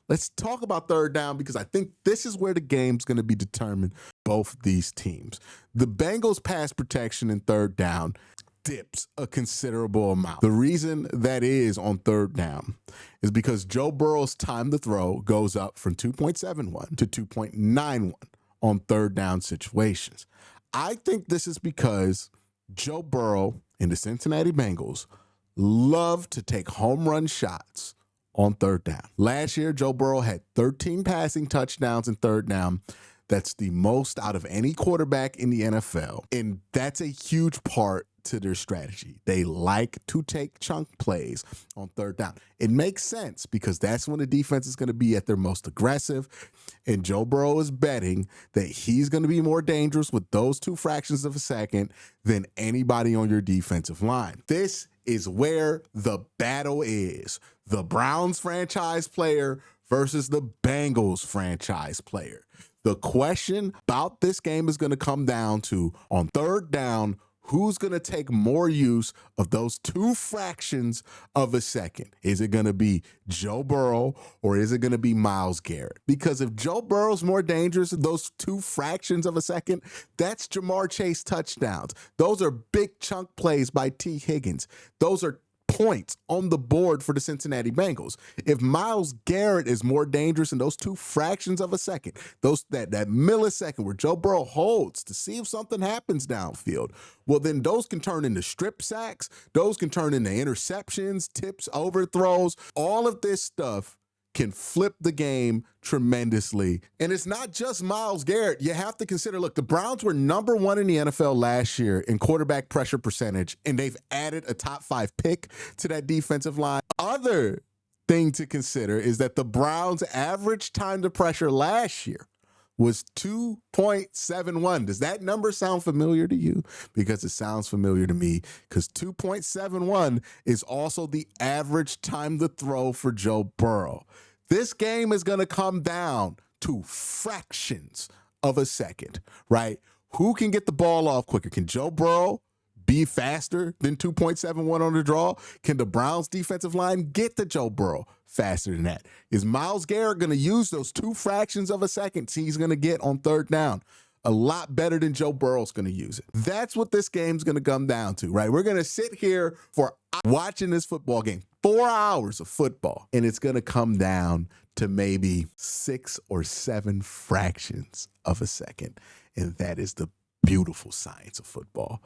let's talk about third down because I think this is where the game's going to be determined, both these teams. The Bengals pass protection in third down dips a considerable amount. The reason that is on third down is because Joe Burrow's time to throw goes up from 2.71 to 2.91 on third down situations. I think this is because Joe Burrow and the Cincinnati Bengals love to take home run shots on third down. Last year, Joe Burrow had 13 passing touchdowns in third down. That's the most out of any quarterback in the NFL. And that's a huge part to their strategy. They like to take chunk plays on third down. It makes sense because that's when the defense is going to be at their most aggressive. And Joe Burrow is betting that he's going to be more dangerous with those 2 fractions of a second than anybody on your defensive line. This is where the battle is. The Browns franchise player versus the Bengals franchise player. The question about this game is going to come down to, on third down, who's going to take more use of those 2 fractions of a second? Is it going to be Joe Burrow or is it going to be MYLES GARRETT? Because if Joe Burrow's more dangerous than those 2 fractions of a second, that's Jamar Chase touchdowns. Those are big chunk plays by T. Higgins. Those are points on the board for the Cincinnati Bengals. If MYLES GARRETT is more dangerous in those 2 fractions of a second, that millisecond where Joe Burrow holds to see if something happens downfield, well, then those can turn into strip sacks. Those can turn into interceptions, tips, overthrows. All of this stuff can flip the game tremendously. And it's not just MYLES GARRETT. You have to consider, look, the Browns were number 1 in the NFL last year in quarterback pressure percentage, and they've added a top 5 pick to that defensive line. Other thing to consider is that the Browns' average time to pressure last year was 2.71. Does that number sound familiar to you? Because it sounds familiar to me, because 2.71 is also the average time to throw for Joe Burrow. This game is going to come down to fractions of a second, right? Who can get the ball off quicker? Can Joe Burrow be faster than 2.71 on the draw? Can the Browns defensive line get to Joe Burrow faster than that? Is MYLES GARRETT going to use those 2 fractions of a second he's going to get on third down a lot better than Joe Burrow's going to use it? That's what this game's going to come down to, right? We're going to sit here for watching this football game, 4 hours of football, and it's going to come down to maybe 6 or 7 fractions of a second. And that is the beautiful science of football.